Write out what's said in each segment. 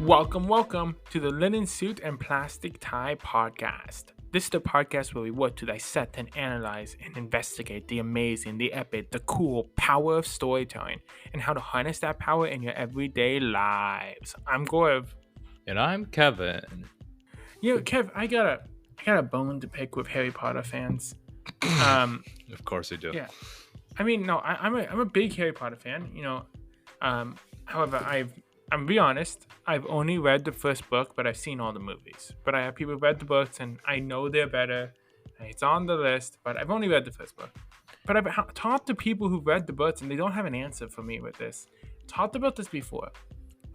Welcome to the Linen Suit and Plastic Tie podcast. This is the podcast where we work to dissect and analyze and investigate the amazing, the epic, the cool power of storytelling and how to harness that power in your everyday lives. I'm Gorv. And I'm Kevin. Kev, I got a bone to pick with Harry Potter fans. Of course you do. Yeah. I mean, no, I'm a big Harry Potter fan, however, I'm be honest, I've only read the first book, but I've seen all the movies. But I have people who read the books, and I know they're better. It's on the list, but I've only read the first book. But I've talked to people who've read the books, and they don't have an answer for me with this. Talked about this before.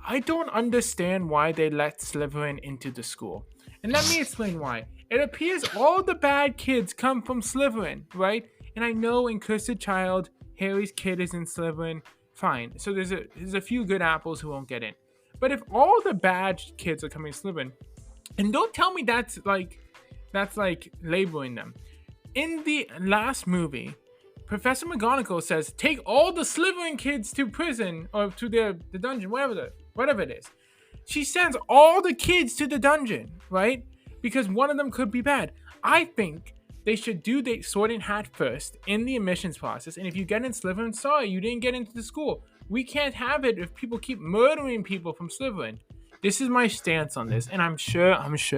I don't understand why they let Slytherin into the school. And let me explain why. It appears all the bad kids come from Slytherin, right? And I know in Cursed Child, Harry's kid is in Slytherin. Fine. So there's a few good apples who won't get in. But if all the bad kids are coming to Slytherin, and don't tell me that's like labeling them. In the last movie, Professor McGonagall says, take all the Slytherin kids to prison or to the dungeon, whatever it is. She sends all the kids to the dungeon, right? Because one of them could be bad. I think they should do the sorting hat first in the admissions process. And if you get in Slytherin, sorry, you didn't get into the school. We can't have it if people keep murdering people from Slytherin. This is my stance on this. And I'm sure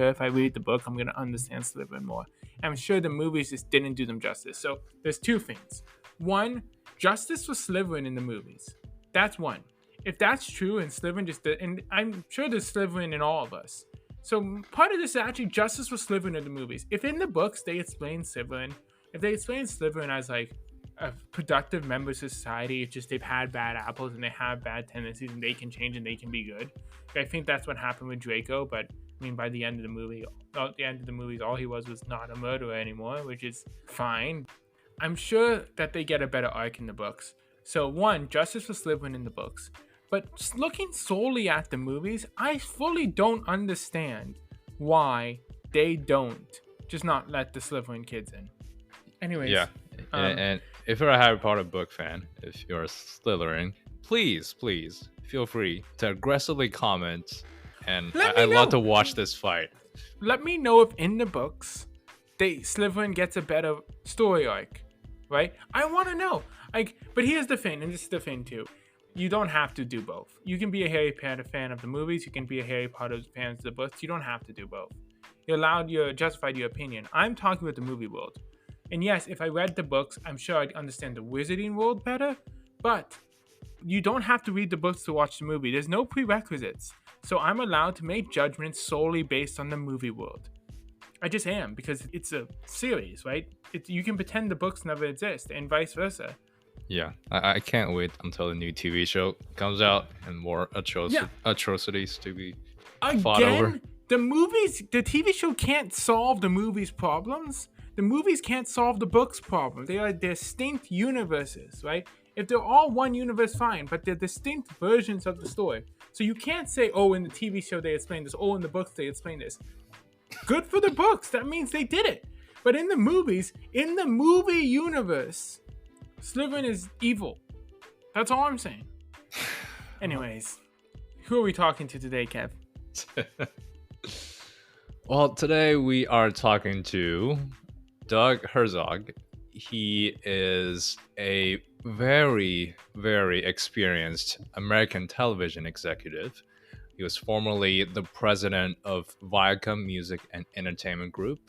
if I read the book, I'm going to understand Slytherin more. I'm sure the movies just didn't do them justice. So there's two things. One, justice for Slytherin in the movies. That's one. If that's true and Slytherin just did, and I'm sure there's Slytherin in all of us. So part of this is actually justice for Slytherin in the movies. If in the books they explain Slytherin, if they explain Slytherin as like a productive member of society, it's just they've had bad apples and they have bad tendencies and they can change and they can be good. I think that's what happened with Draco, but I mean by the end of the movie, all he was not a murderer anymore, which is fine. I'm sure that they get a better arc in the books. So one, justice for Slytherin in the books. But looking solely at the movies, I fully don't understand why they don't just not let the Slytherin kids in. Anyways. Yeah, and if you're a Harry Potter book fan, if you're a Slytherin, please feel free to aggressively comment. And I'd love to watch this fight. Let me know if in the books, Slytherin gets a better story arc, right? I want to know. But here's the thing, and this is the thing too. You don't have to do both. You can be a Harry Potter fan of the movies. You can be a Harry Potter fan of the books. You don't have to do both. You're justified your opinion. I'm talking about the movie world. And yes, if I read the books, I'm sure I'd understand the wizarding world better. But you don't have to read the books to watch the movie. There's no prerequisites. So I'm allowed to make judgments solely based on the movie world. I just am, because it's a series, right? You can pretend the books never exist and vice versa. Yeah, I can't wait until the new TV show comes out and more atrocities to be fought over. The TV show can't solve the movie's problems. The movies can't solve the book's problems. They are distinct universes, right? If they're all one universe, fine, but they're distinct versions of the story. So you can't say, oh, in the TV show they explained this, oh, in the books they explained this. Good for the books. That means they did it. But in the movies, in the movie universe, Slytherin is evil. That's all I'm saying. Anyways, who are we talking to today, Kev? Well, today we are talking to Doug Herzog. He is a very, very experienced American television executive. He was formerly the president of Viacom Music and Entertainment Group.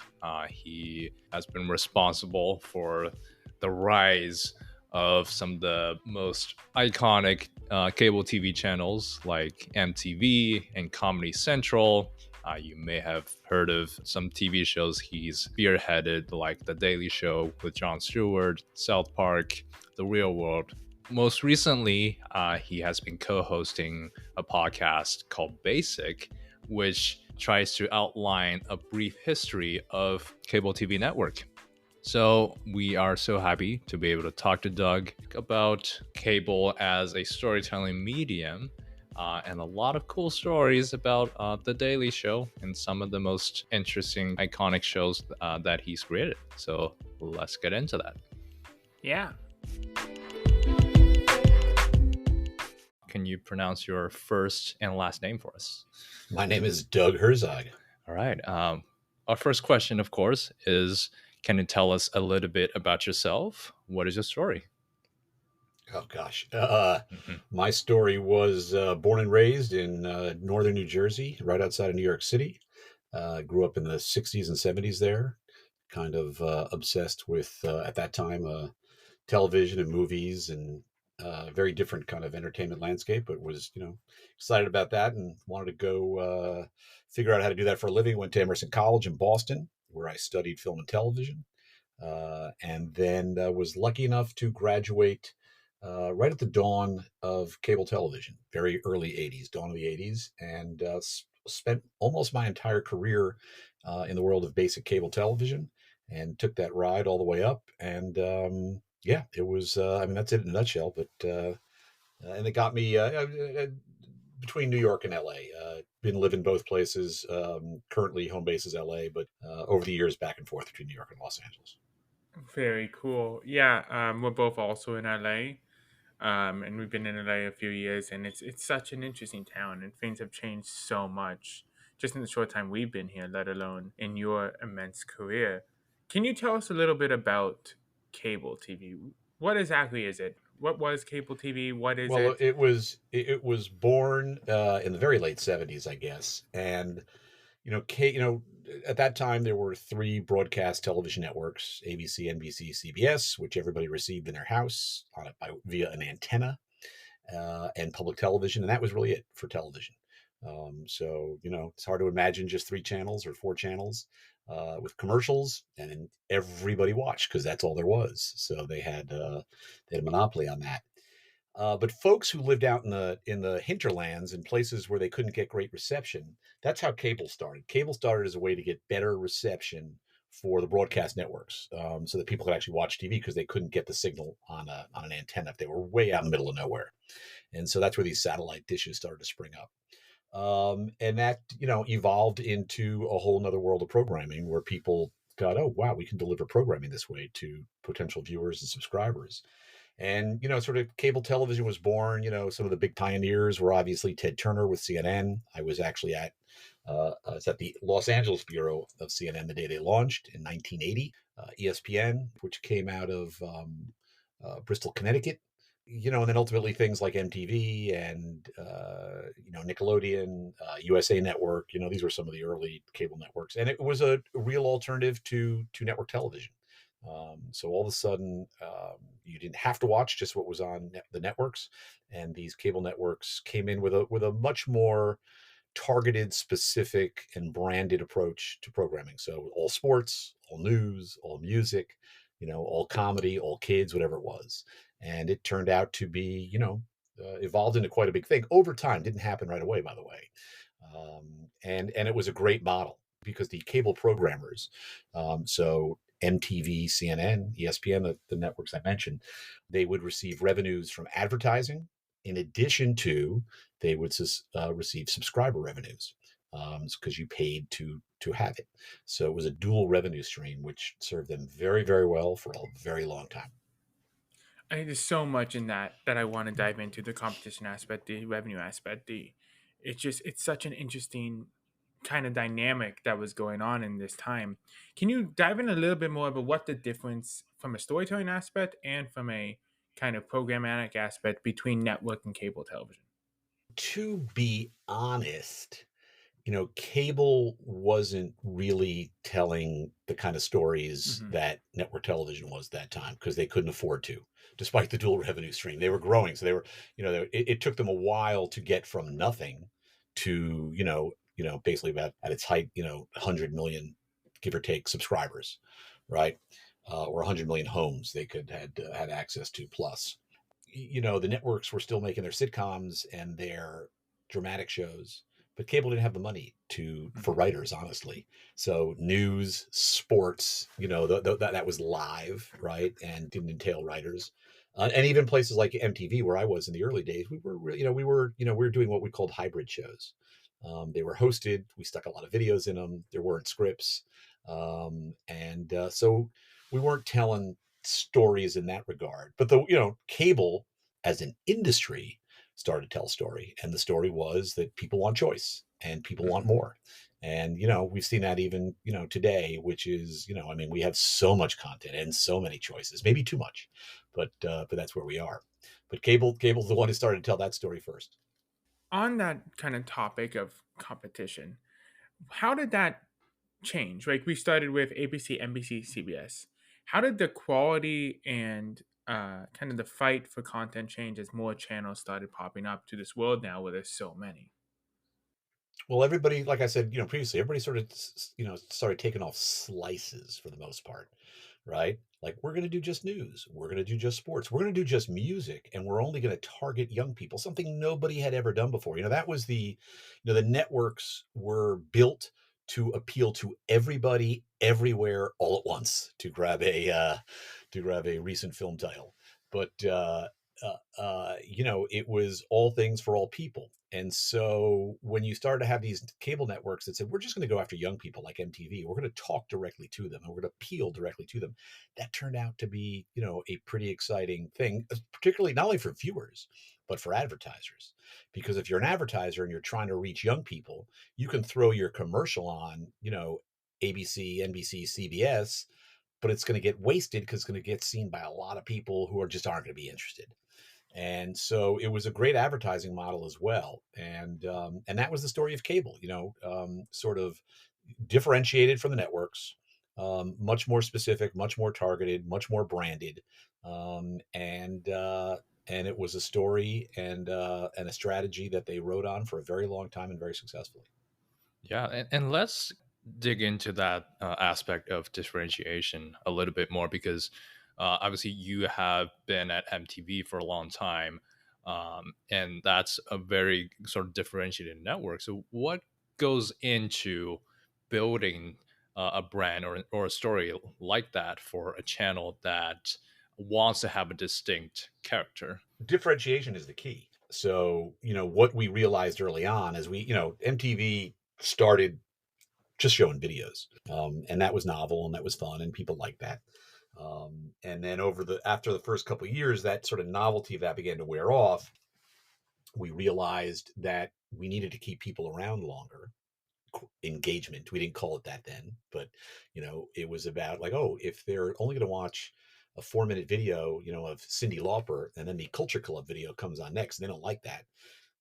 He has been responsible for the rise of some of the most iconic cable TV channels like MTV and Comedy Central. You may have heard of some TV shows he's spearheaded, like The Daily Show with Jon Stewart, South Park, The Real World. Most recently, he has been co-hosting a podcast called Basic, which tries to outline a brief history of cable TV network. So we are so happy to be able to talk to Doug about cable as a storytelling medium, and a lot of cool stories about The Daily Show and some of the most interesting, iconic shows that he's created. So let's get into that. Yeah. can you pronounce your first and last name for us? My name is Doug Herzog. All right. Our first question, of course, is can you tell us a little bit about yourself? What is your story? Oh gosh, Mhm. my story was born and raised in northern New Jersey, right outside of New York City. Grew up in the '60s and '70s there. Kind of obsessed with at that time television and movies and very different kind of entertainment landscape. But was excited about that and wanted to go figure out how to do that for a living. Went to Emerson College in Boston, where I studied film and television. And then was lucky enough to graduate right at the dawn of cable television, very early '80s, dawn of the '80s, and spent almost my entire career in the world of basic cable television, and took that ride all the way up. And yeah, it was. I mean, that's it in a nutshell. But and it got me between New York and LA. Been living both places. Currently, home base is LA, but over the years, back and forth between New York and Los Angeles. Very cool. Yeah, we're both also in LA, and we've been in LA a few years, and it's such an interesting town, and things have changed so much just in the short time we've been here, let alone in your immense career. Can you tell us a little bit about cable TV? What exactly is it? What was cable TV? What is Well, it? it was born in the very late '70s, I guess, and at that time there were three broadcast television networks: ABC, NBC, CBS, which everybody received in their house via an antenna, and public television, and that was really it for television. So it's hard to imagine just three channels or four channels with commercials, and then everybody watched because that's all there was. So they had a monopoly on that. But folks who lived out in the hinterlands in places where they couldn't get great reception, that's how cable started. Cable started as a way to get better reception for the broadcast networks, so that people could actually watch TV because they couldn't get the signal on an antenna if they were way out in the middle of nowhere. And so that's where these satellite dishes started to spring up. And that evolved into a whole nother world of programming where people thought, oh wow, we can deliver programming this way to potential viewers and subscribers. And sort of cable television was born. Some of the big pioneers were obviously Ted Turner with CNN. I was at the Los Angeles bureau of CNN the day they launched in 1980. ESPN, which came out of Bristol, Connecticut. And then ultimately things like MTV and Nickelodeon, USA Network. These were some of the early cable networks, and it was a real alternative to network television. So all of a sudden, you didn't have to watch just what was on the networks, and these cable networks came in with a much more targeted, specific, and branded approach to programming. So all sports, all news, all music, all comedy, all kids, whatever it was. And it turned out to be, evolved into quite a big thing over time. Didn't happen right away, by the way. And it was a great model because the cable programmers, so MTV, CNN, ESPN, the networks I mentioned, they would receive revenues from advertising. In addition to, they would receive subscriber revenues because you paid to have it. So it was a dual revenue stream, which served them very, very well for a very long time. I think there's so much in that I want to dive into the competition aspect, the revenue aspect, it's such an interesting kind of dynamic that was going on in this time. Can you dive in a little bit more about what the difference from a storytelling aspect and from a kind of programmatic aspect between network and cable television? To be honest, cable wasn't really telling the kind of stories Hmm. that network television was that time because they couldn't afford to, despite the dual revenue stream. They were growing, so it took them a while to get from nothing to basically about at its height, 100 million, give or take, subscribers, right? Or 100 million homes they could had access to plus. The networks were still making their sitcoms and their dramatic shows, but cable didn't have the money for Hmm. writers, honestly. So news, sports, that was live, right, and didn't entail writers. And even places like MTV, where I was in the early days, we were doing what we called hybrid shows. They were hosted. We stuck a lot of videos in them. There weren't scripts, and so we weren't telling stories in that regard. But cable as an industry started to tell a story. And the story was that people want choice and people want Mhm. more. And, we've seen that even, today, which is, I mean, we have so much content and so many choices, maybe too much, but that's where we are. But cable's the one who started to tell that story first. On that kind of topic of competition, how did that change? Like we started with ABC, NBC, CBS. How did the quality and kind of the fight for content change as more channels started popping up to this world now where there's so many? Well, everybody, like I said, previously, everybody sort of, started taking off slices for the most part, right? Like we're going to do just news, we're going to do just sports, we're going to do just music, and we're only going to target young people, something nobody had ever done before. That was the networks were built to appeal to everybody, everywhere, all at once, to grab a recent film title, but. It was all things for all people. And so when you start to have these cable networks that said, we're just going to go after young people like MTV, we're going to talk directly to them and we're going to appeal directly to them. That turned out to be, a pretty exciting thing, particularly not only for viewers, but for advertisers. Because if you're an advertiser and you're trying to reach young people, you can throw your commercial on, ABC, NBC, CBS, but it's going to get wasted because it's going to get seen by a lot of people who just aren't going to be interested. And so it was a great advertising model as well. And that was the story of cable, sort of differentiated from the networks, much more specific, much more targeted, much more branded. And it was a story and a strategy that they rode on for a very long time and very successfully. Yeah, and let's dig into that aspect of differentiation a little bit more because obviously you have been at MTV for a long time, and that's a very sort of differentiated network. So, what goes into building a brand or a story like that for a channel that wants to have a distinct character? Differentiation is the key. So, what we realized early on is MTV started just showing videos. And that was novel and that was fun and people liked that. And then after the first couple of years, that sort of novelty of that began to wear off. We realized that we needed to keep people around longer. Engagement. We didn't call it that then, but it was about like, oh, if they're only going to watch a 4-minute video, of Cyndi Lauper, and then the Culture Club video comes on next, and they don't like that,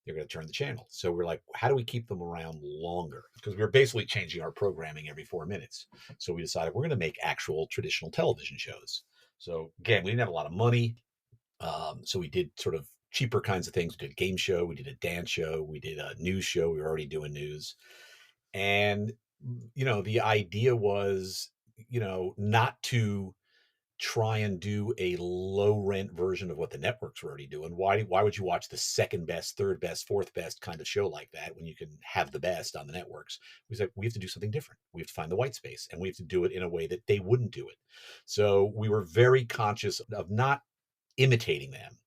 they're going to turn the channel. So we're like, how do we keep them around longer? Because we were basically changing our programming every 4 minutes. So we decided we're going to make actual traditional television shows. So again, we didn't have a lot of money. So we did sort of cheaper kinds of things. We did a game show, we did a dance show, we did a news show. We were already doing news. And, the idea was, not to try and do a low rent version of what the networks were already doing. Why would you watch the second best, third best, fourth best kind of show like that when you can have the best on the networks? We said we have to do something different. We have to find the white space and we have to do it in a way that they wouldn't do it. So we were very conscious of not imitating them,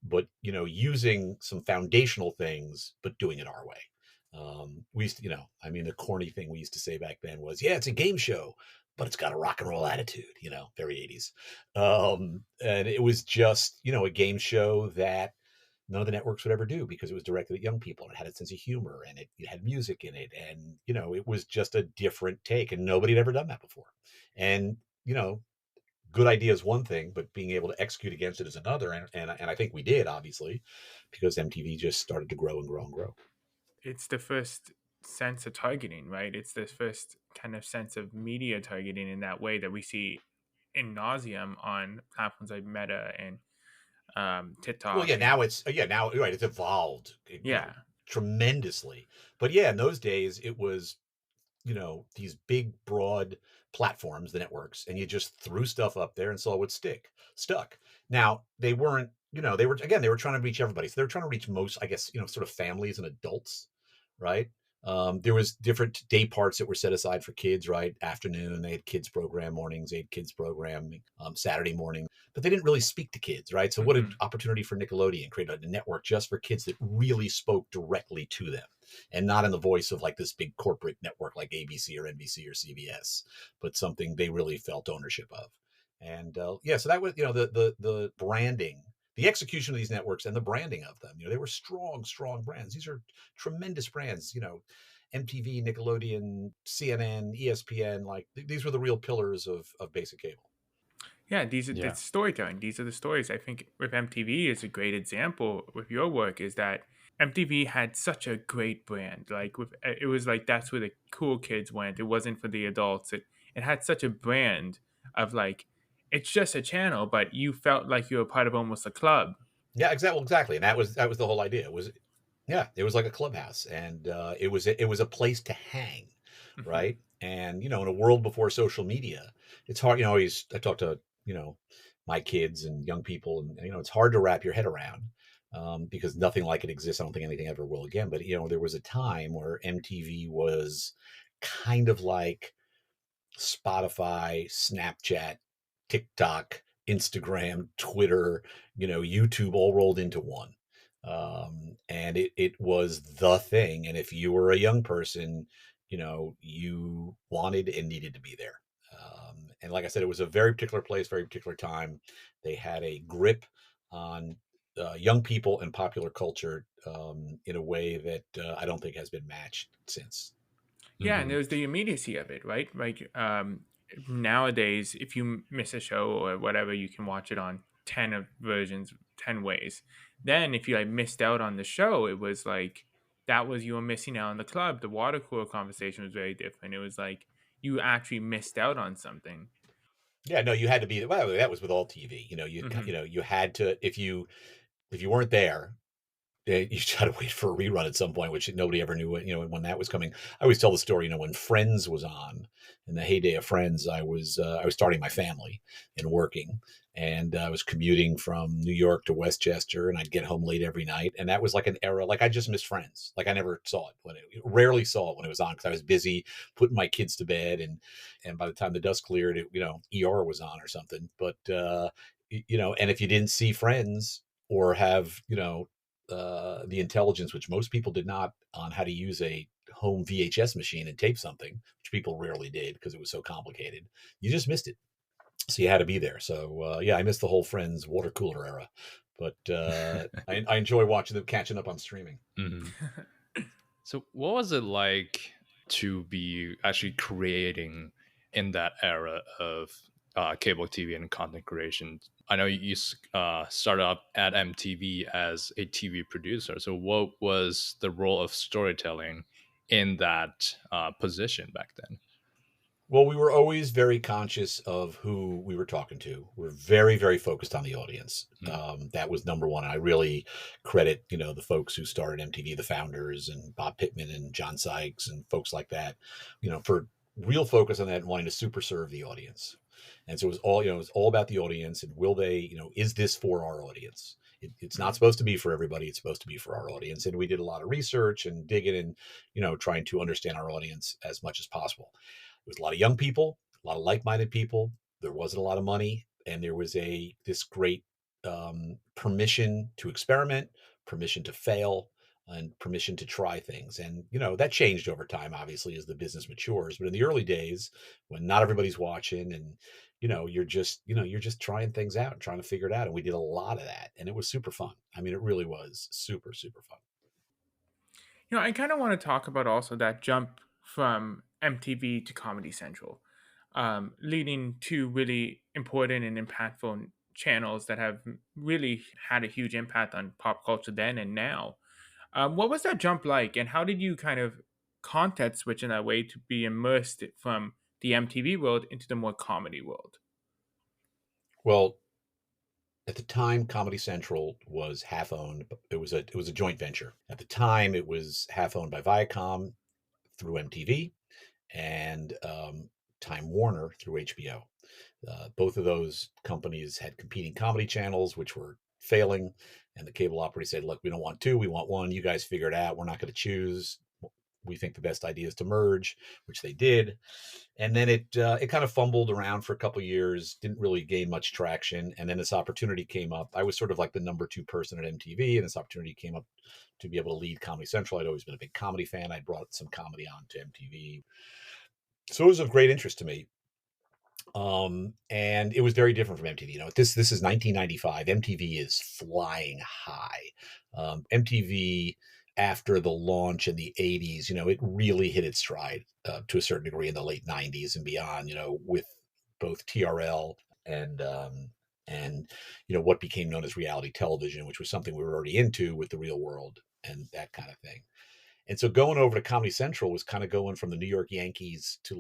but using some foundational things, but doing it our way. We used to, I mean, the corny thing we used to say back then was, yeah, it's a game show, but it's got a rock and roll attitude, very 80s. And it was just, a game show that none of the networks would ever do because it was directed at young people and it had a sense of humor and it had music in it. And, it was just a different take and nobody had ever done that before. And, good idea is one thing, but being able to execute against it is another. And I think we did, obviously, because MTV just started to grow and grow and grow. It's the first sense of targeting, right? It's the first kind of sense of media targeting in that way that we see in nauseum on platforms like Meta and Well, TikTok. yeah, And now right, it's evolved, yeah, tremendously. But yeah, in those days, it was these big, broad platforms, the networks, and you just threw stuff up there and saw what stuck. Now, they weren't, they were trying to reach everybody. So they were trying to reach most, I guess, sort of families and adults, right? There was different day parts that were set aside for kids, right? Afternoon, they had kids program mornings, they had kids program Saturday morning, but they didn't really speak to kids, right? So what an hmm opportunity for Nickelodeon, create a network just for kids that really spoke directly to them and not in the voice of like this big corporate network like ABC or NBC or CBS, but something they really felt ownership of. And yeah, so that was the branding. the execution of these networks and the branding of them. They were strong, strong brands. These are tremendous brands. MTV, Nickelodeon, CNN, ESPN. Like these were the real pillars of basic cable. Yeah, these are the Yeah. storytelling. These are the stories. I think with MTV is a great example with your work is that MTV had such a great brand. Like with it was like that's where the cool kids went. It wasn't for the adults. It had such a brand of like it's just a channel, but you felt like you were part of almost a club. Yeah, exactly, and that was the whole idea. It was like a clubhouse, and it was a place to hang, Hmm. right? And in a world before social media, it's hard. Always I talk to my kids and young people, and it's hard to wrap your head around because nothing like it exists. I don't think anything ever will again. But there was a time where MTV was kind of like Spotify, Snapchat, TikTok, Instagram, Twitter, YouTube all rolled into one. And it was the thing. And if you were a young person, you wanted and needed to be there. And like I said, it was a very particular place, very particular time. They had a grip on young people and popular culture in a way that I don't think has been matched since. Yeah, and Hmm. there's the immediacy of it, right? Like nowadays, if you miss a show or whatever, you can watch it on 10 versions, 10 ways. Then, if you like missed out on the show, it was like that was you were missing out on the club. The water cooler conversation was very different. It was like you actually missed out on something. Yeah, no, you had to be. Well, that was with all TV. Hmm. You had to if you weren't there, you had to wait for a rerun at some point, which nobody ever knew when that was coming. I always tell the story, when Friends was on in the heyday of Friends, I was starting my family and working, and I was commuting from New York to Westchester, and I'd get home late every night, and that was like an era. Like I just missed Friends. Like I never saw it rarely saw it when it was on because I was busy putting my kids to bed, and by the time the dust cleared, ER was on or something. But and if you didn't see Friends or have the intelligence, which most people did not, on how to use a home VHS machine and tape something, which people rarely did because it was so complicated. You just missed it. So you had to be there. So yeah, I missed the whole Friends water cooler era, but I enjoy watching them catching up on streaming. Hmm. So, what was it like to be actually creating in that era of cable TV and content creation? I know you started up at MTV as a TV producer. So, what was the role of storytelling in that position back then? Well, we were always very conscious of who we were talking to. We're very, very focused on the audience. Mm. That was number one. I really credit, the folks who started MTV, the founders, and Bob Pittman and John Sykes and folks like that, for real focus on that and wanting to super serve the audience. And so it was all about the audience and will they, is this for our audience? It's not Mhm. supposed to be for everybody. It's supposed to be for our audience. And we did a lot of research and digging and, trying to understand our audience as much as possible. There was a lot of young people, a lot of like-minded people. There wasn't a lot of money, and there was this great permission to experiment, permission to fail, and permission to try things. And that changed over time, obviously, as the business matures. But in the early days, when not everybody's watching, and you're just trying things out and trying to figure it out. And we did a lot of that, and it was super fun. I mean, it really was super, super fun. I kind of want to talk about also that jump from MTV to Comedy Central, leading to really important and impactful channels that have really had a huge impact on pop culture then and now. What was that jump like, and how did you kind of context switch in that way to be immersed from the MTV world into the more comedy world? Well, at the time, Comedy Central was half owned. It was a joint venture. At the time, it was half owned by Viacom through MTV and Time Warner through HBO. Both of those companies had competing comedy channels, which were failing. And the cable operator said, "Look, we don't want two, we want one. You guys figure it out. We're not going to choose. We think the best idea is to merge," which they did. And then it kind of fumbled around for a couple of years, didn't really gain much traction. And then this opportunity came up. I was sort of like the number two person at MTV, and this opportunity came up to be able to lead Comedy Central. I'd always been a big comedy fan. I brought some comedy on to MTV, so it was of great interest to me. And it was very different from MTV. This is 1995. MTV is flying high. MTV, after the launch in the 80s, it really hit its stride to a certain degree in the late 90s and beyond. With both TRL and what became known as reality television, which was something we were already into with the Real World and that kind of thing. And so going over to Comedy Central was kind of going from the New York Yankees to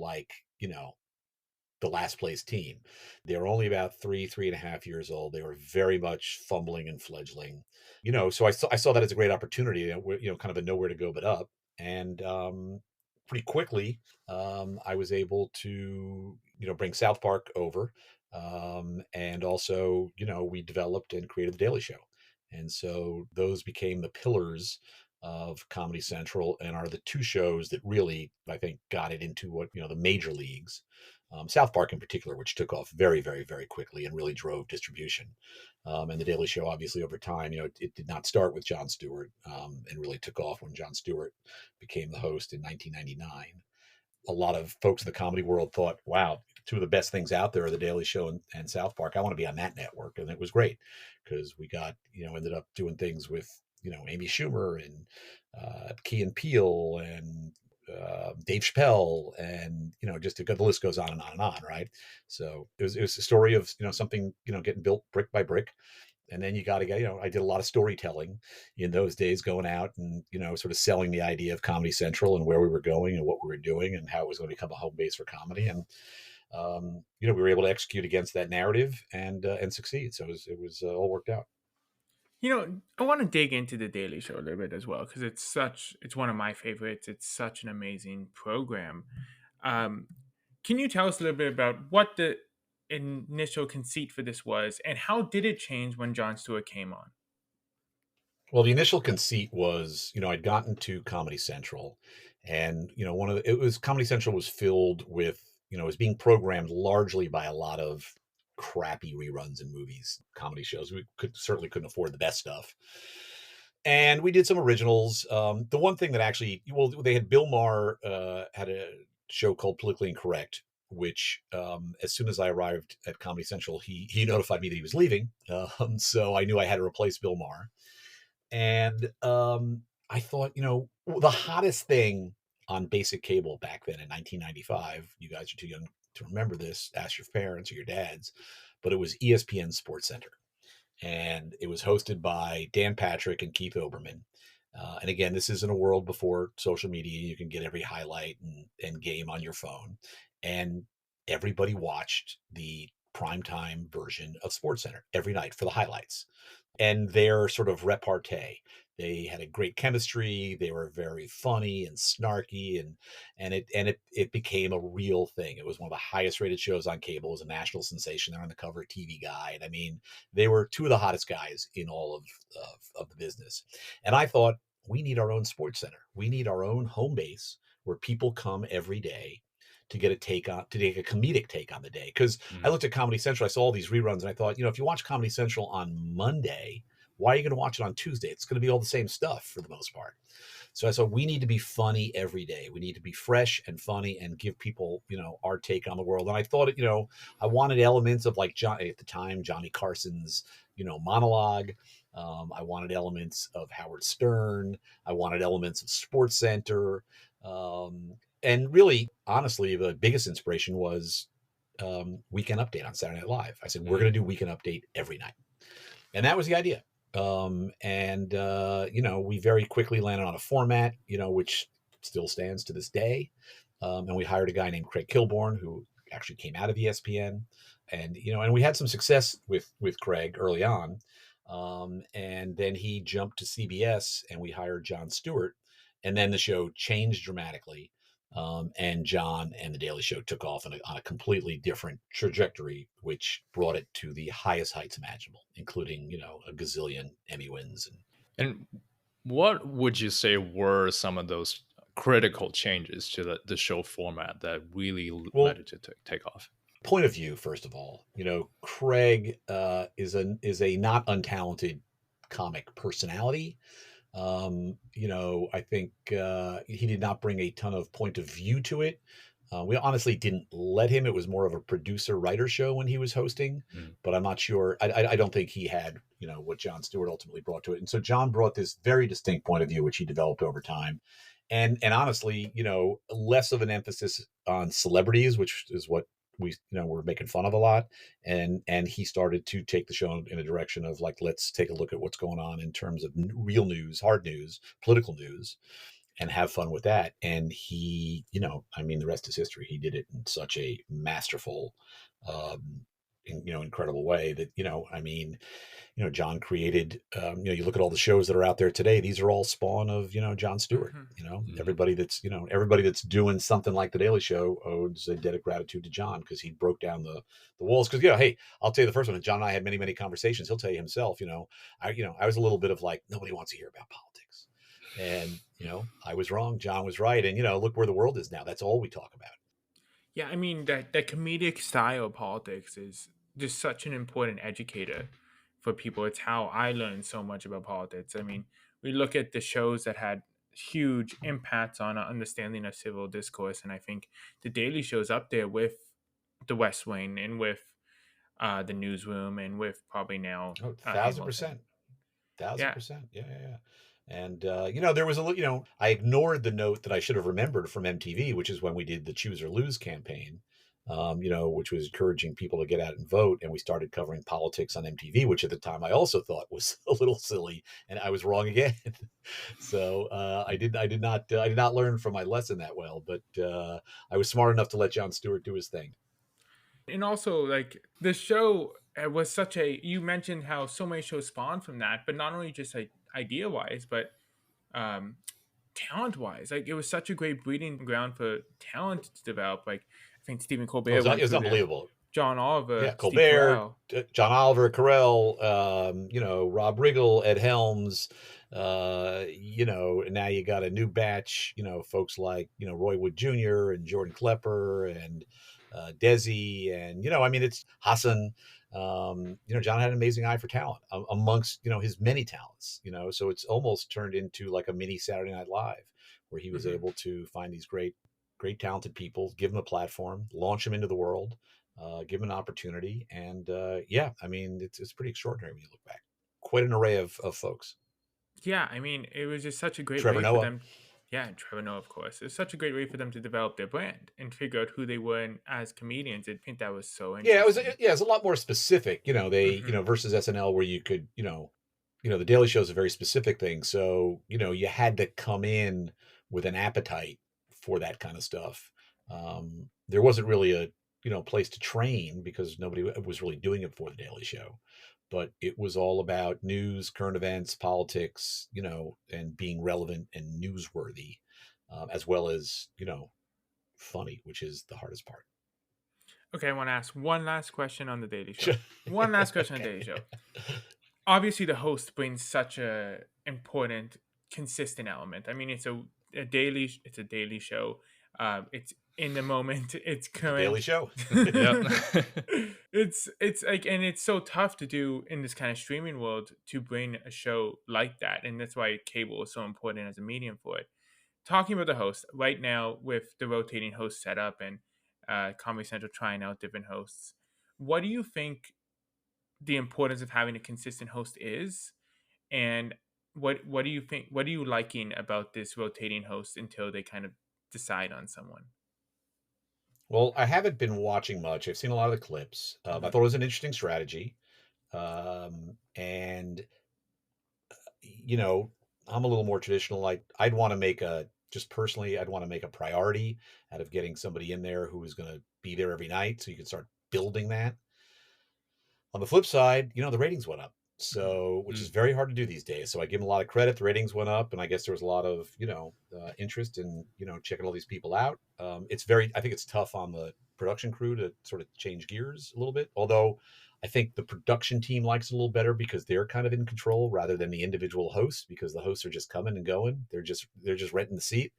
the last place team. They were only about 3.5 years old. They were very much fumbling and fledgling, so I saw that as a great opportunity, kind of a nowhere to go but up. And pretty quickly, I was able to, bring South Park over. And also, we developed and created The Daily Show. And so those became the pillars of Comedy Central and are the two shows that really, I think, got it into what, the major leagues. South Park in particular, which took off very, very, very quickly and really drove distribution. And The Daily Show, obviously, over time, it did not start with Jon Stewart, and really took off when Jon Stewart became the host in 1999. A lot of folks in the comedy world thought, wow, two of the best things out there are The Daily Show and South Park. I want to be on that network. And it was great because we got, ended up doing things with, Amy Schumer and Key and Peele and Dave Chappelle, and just the list goes on and on and on, right? So it was a story of something getting built brick by brick, and then you got to get I did a lot of storytelling in those days, going out and sort of selling the idea of Comedy Central and where we were going and what we were doing and how it was going to become a home base for comedy, and we were able to execute against that narrative and succeed. So it was all worked out. I want to dig into The Daily Show a little bit as well because it's one of my favorites. It's such an amazing program. Can you tell us a little bit about what the initial conceit for this was and how did it change when Jon Stewart came on? Well, the initial conceit was, I'd gotten to Comedy Central, and Comedy Central was filled with, it was being programmed largely by a lot of crappy reruns and movies, comedy shows. We certainly couldn't afford the best stuff, and we did some originals. The one thing that actually, they had Bill Maher had a show called Politically Incorrect, which as soon as I arrived at Comedy Central, he notified me that he was leaving, so I knew I had to replace Bill Maher. And I thought, the hottest thing on basic cable back then in 1995, you guys are too young to remember this, ask your parents or your dads, but it was ESPN Sports Center. And it was hosted by Dan Patrick and Keith Olbermann. And again, this is in a world before social media. You can get every highlight and game on your phone. And everybody watched the primetime version of Sports Center every night for the highlights and their sort of repartee. They had a great chemistry. They were very funny and snarky, and it became a real thing. It was one of the highest rated shows on cable. It was a national sensation. They're on the cover of TV Guide. I mean, they were two of the hottest guys in all of the business. And I thought, we need our own Sports Center. We need our own home base where people come every day to get to take a comedic take on the day. Because I looked at Comedy Central, I saw all these reruns, and I thought, if you watch Comedy Central on Monday, why are you going to watch it on Tuesday? It's going to be all the same stuff for the most part. So I thought, we need to be funny every day. We need to be fresh and funny and give people, our take on the world. And I thought, I wanted elements of, like, at the time, Johnny Carson's, monologue. I wanted elements of Howard Stern. I wanted elements of Sports Center. And really, honestly, the biggest inspiration was Weekend Update on Saturday Night Live. I said, we're going to do Weekend Update every night. And that was the idea. We very quickly landed on a format, which still stands to this day. And we hired a guy named Craig Kilborn, who actually came out of ESPN. And we had some success with Craig early on. And then he jumped to CBS, and we hired Jon Stewart. And then the show changed dramatically. And Jon and The Daily Show took off on a completely different trajectory, which brought it to the highest heights imaginable, including, a gazillion Emmy wins. And what would you say were some of those critical changes to the show format that really led it to take off? Point of view, first of all, Craig is a not untalented comic personality. I think he did not bring a ton of point of view to it. We honestly didn't let him. It was more of a producer-writer show when he was hosting, Mm. but I'm not sure. I don't think he had, what Jon Stewart ultimately brought to it. And so Jon brought this very distinct point of view, which he developed over time. And honestly, less of an emphasis on celebrities, which is what we're making fun of a lot. And he started to take the show in a direction of like, let's take a look at what's going on in terms of real news, hard news, political news, and have fun with that. And he, I mean, the rest is history. He did it in such a masterful, incredible way that, I mean, Jon created, you look at all the shows that are out there today, these are all spawn of, Jon Stewart, Mhm. everybody that's doing something like the Daily Show owes a debt of gratitude to Jon, because he broke down the walls. Cause hey, I'll tell you the first one, Jon and I had many, many conversations. He'll tell you himself, I was a little bit of like, nobody wants to hear about politics. And, I was wrong. Jon was right. And, look where the world is now. That's all we talk about. Yeah, I mean that comedic style of politics is just such an important educator for people. It's how I learned so much about politics. I mean, we look at the shows that had huge impacts on our understanding of civil discourse, and I think the Daily Show's up there with the West Wing and with the Newsroom and with probably now Oh, Hamilton. 1000%. Thousand Yeah. percent. Yeah, yeah, yeah. And there was a little, I ignored the note that I should have remembered from MTV, which is when we did the Choose or Lose campaign, which was encouraging people to get out and vote. And we started covering politics on MTV, which at the time I also thought was a little silly, and I was wrong again. So I did not learn from my lesson that well, but I was smart enough to let Jon Stewart do his thing. And also, like the show was such a. You mentioned how so many shows spawned from that, but not only just like idea wise, but um, talent wise. Like it was such a great breeding ground for talent to develop. Like I think Stephen Colbert It went was through there. unbelievable. John Yeah, Oliver, Steve Colbert, Carell. John Oliver, Carell, Rob Riggle, Ed Helms, and now you got a new batch, folks like, Roy Wood Jr. and Jordan Klepper and Desi, and, I mean, it's Hassan. John had an amazing eye for talent amongst, his many talents, so it's almost turned into like a mini Saturday Night Live, where he was Hmm. able to find these great, great talented people, give them a platform, launch them into the world, give them an opportunity. And yeah, I mean, it's pretty extraordinary when you look back. Quite an array of folks. Yeah, I mean, it was just such a great Trevor way for Noah. them. Yeah, and Trevor Noah, of course. It's such a great way for them to develop their brand and figure out who they were as comedians. I think that was so Yeah, interesting. it's a lot more specific. They Hmm. versus SNL, where you could the Daily Show is a very specific thing. So you had to come in with an appetite for that kind of stuff. There wasn't really a place to train, because nobody was really doing it for the Daily Show. But it was all about news, current events, politics, and being relevant and newsworthy, as well as funny, which is the hardest part. Okay, I want to ask one last question on the Daily Show. One last question on the Okay. Daily Show. Obviously, the host brings such a important, consistent element. I mean, it's a daily show. It's in the moment. It's The Daily current. Show. Yep. It's like, and it's so tough to do in this kind of streaming world to bring a show like that, and that's why cable is so important as a medium for it. Talking about the host right now with the rotating host setup and Comedy Central trying out different hosts, what do you think the importance of having a consistent host is, and what do you think? What are you liking about this rotating host until they kind of decide on someone? Well, I haven't been watching much. I've seen a lot of the clips. I Hmm. thought it was an interesting strategy. And I'm a little more traditional. I'd want to make just personally, I'd want to make a priority out of getting somebody in there who is going to be there every night, so you can start building that. On the flip side, the ratings went up. Hmm. So, which is Mm. very hard to do these days. So I give them a lot of credit. The ratings went up, and I guess there was a lot of, interest in, checking all these people out. I think it's tough on the production crew to sort of change gears a little bit. Although I think the production team likes it a little better, because they're kind of in control rather than the individual hosts, because the hosts are just coming and going. They're just renting the seat.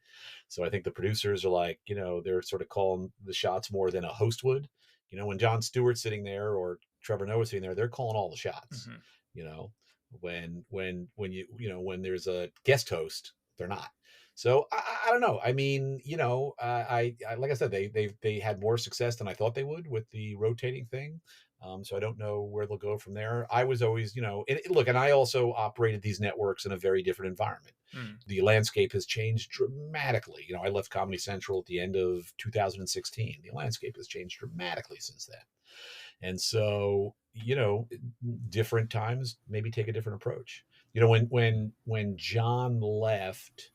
So I think the producers are like, they're sort of calling the shots more than a host would. When Jon Stewart's sitting there or Trevor Noah sitting there, they're calling all the shots. Hmm. You know, when when there's a guest host, they're not. So I don't know. I mean, I like I said, they had more success than I thought they would with the rotating thing. So I don't know where they'll go from there. I was always, look, and I also operated these networks in a very different environment. Mm. The landscape has changed dramatically. I left Comedy Central at the end of 2016. The landscape has changed dramatically since then. And so, different times maybe take a different approach. When John left,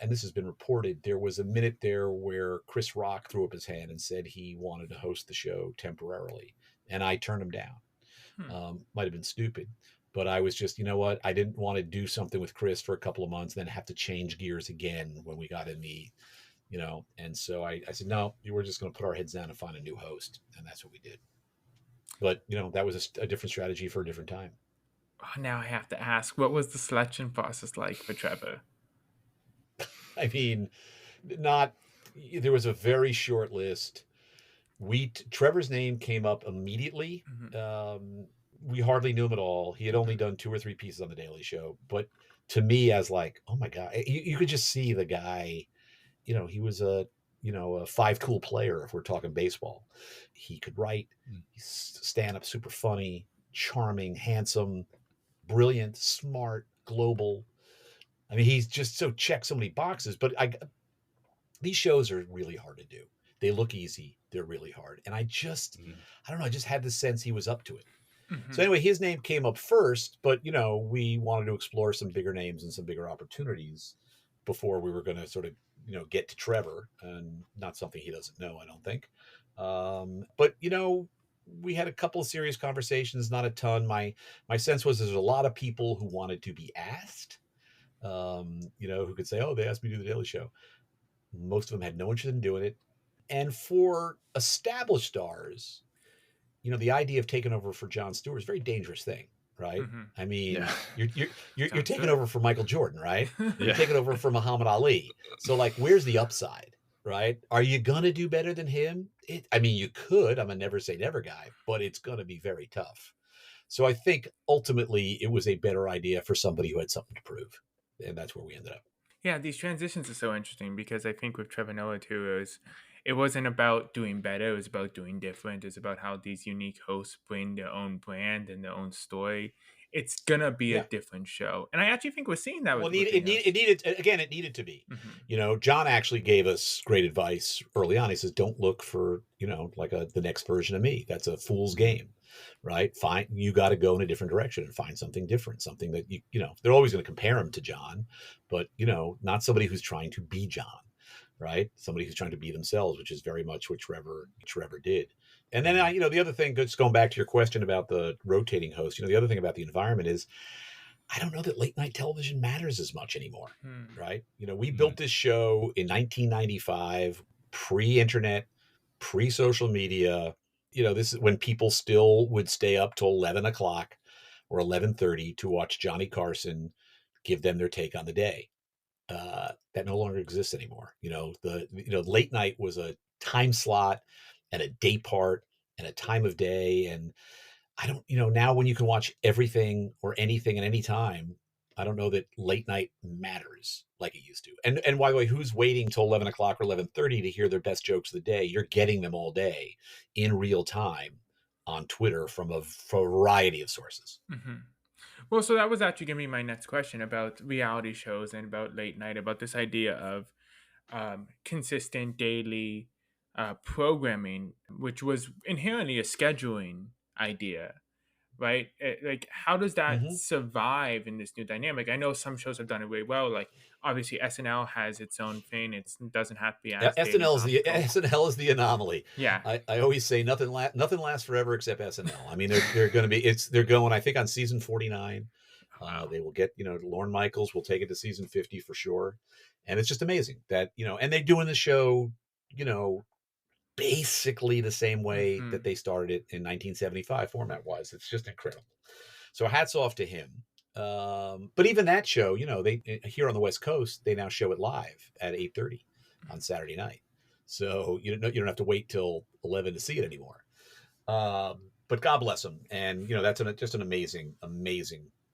and this has been reported, there was a minute there where Chris Rock threw up his hand and said he wanted to host the show temporarily, and I turned him down. Might have been stupid, but I was just, what? I didn't want to do something with Chris for a couple of months, then have to change gears again when we got in the, and so I said, no, we're just going to put our heads down and find a new host. And that's what we did. But, that was a different strategy for a different time. Oh, now I have to ask, what was the selection process like for Trevor? I mean, there was a very short list. Trevor's name came up immediately. Mm-hmm. We hardly knew him at all. He had only done 2 or 3 pieces on the Daily Show, but to me, as like, oh my God, you could just see the guy, he was a 5 tool player. If we're talking baseball, he could write, he's stand up, super funny, charming, handsome, brilliant, smart, global. I mean, he's just checks so many boxes, but these shows are really hard to do. They look easy. They're really hard. And I don't know. I just had the sense he was up to it. Mm-hmm. So anyway, his name came up first, but we wanted to explore some bigger names and some bigger opportunities before we were going to sort of, get to Trevor, and not something he doesn't know, I don't think. But we had a couple of serious conversations, not a ton. My sense was there's a lot of people who wanted to be asked, who could say, oh, they asked me to do the Daily Show. Most of them had no interest in doing it. And for established stars, the idea of taking over for Jon Stewart is a very dangerous thing, right? Mm-hmm. I mean, Yeah. you're taking over for Michael Jordan, right? Yeah. You're taking over for Muhammad Ali. So like, where's the upside, right? Are you gonna do better than him? I mean, you could. I'm a never say never guy, but it's gonna be very tough. So I think ultimately it was a better idea for somebody who had something to prove, and that's where we ended up. Yeah, these transitions are so interesting because I think with Trevor Noah too, it wasn't about doing better, it was about doing different. It's about how these unique hosts bring their own brand and their own story. It's gonna be a different show, and I actually think we're seeing that. Well, with it needed to be. Mm-hmm. John actually gave us great advice early on. He says, "Don't look for like the next version of me. That's a fool's game, right? You got to go in a different direction and find something different, something that they're always going to compare him to John, but not somebody who's trying to be John, right? Somebody who's trying to be themselves, which is very much what Trevor did." And then the other thing, just going back to your question about the rotating host, the other thing about the environment is, I don't know that late night television matters as much anymore, right? We built this show in 1995, pre-internet, pre-social media. This is when people still would stay up till 11 o'clock or 11:30 to watch Johnny Carson give them their take on the day. That no longer exists anymore. Late night was a time slot and a day part and a time of day, and I don't, now when you can watch everything or anything at any time, I don't know that late night matters like it used to. And by the way, who's waiting till 11 o'clock or 11:30 to hear their best jokes of the day? You're getting them all day in real time on Twitter from a variety of sources. Mm-hmm. Well, so that was actually going to be my next question about reality shows and about late night, about this idea of consistent daily programming, which was inherently a scheduling idea, right? Like, how does that survive in this new dynamic? I know some shows have done it really well. Like, obviously, SNL has its own thing. It doesn't have to be as SNL is the anomaly. Yeah, I always say nothing lasts forever except SNL. I mean, they're going to be they're going, I think, on season 49. Wow. They will get Lorne Michaels will take it to season 50 for sure, and it's just amazing that and they're doing the show basically the same way that they started it in 1975 format wise. It's just incredible. So hats off to him. But even that show, they here on the West Coast, they now show it live at 8:30 on Saturday night. So you don't have to wait till 11 to see it anymore. But God bless them. And that's just an amazing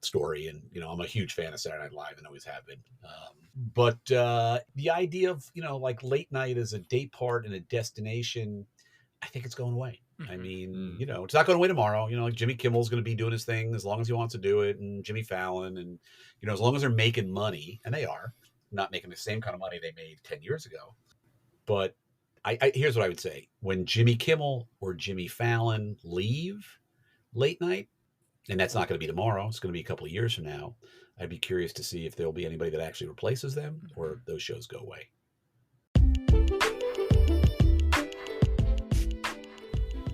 story, and I'm a huge fan of Saturday Night Live and always have been. But the idea of like late night as a day part and a destination, I think it's going away. I mean, it's not going away tomorrow. Like Jimmy Kimmel's going to be doing his thing as long as he wants to do it, and Jimmy Fallon, and as long as they're making money, and they are not making the same kind of money they made 10 years ago. But I here's what I would say: when Jimmy Kimmel or Jimmy Fallon leave late night, and that's not going to be tomorrow, it's going to be a couple of years from now, I'd be curious to see if there'll be anybody that actually replaces them, or those shows go away.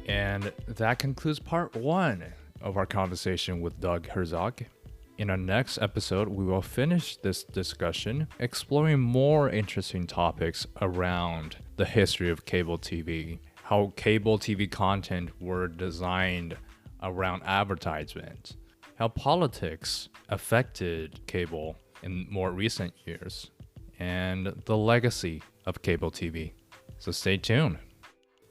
And that concludes part 1 of our conversation with Doug Herzog. In our next episode, we will finish this discussion exploring more interesting topics around the history of cable TV, how cable TV content were designed around advertisements, how politics affected cable in more recent years, and the legacy of cable TV. So stay tuned.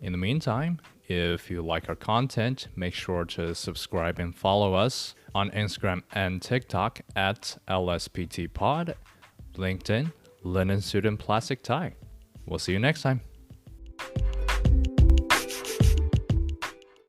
In the meantime, if you like our content, make sure to subscribe and follow us on Instagram and TikTok at LSPTpod, LinkedIn, Linen Suit and Plastic Tie. We'll see you next time.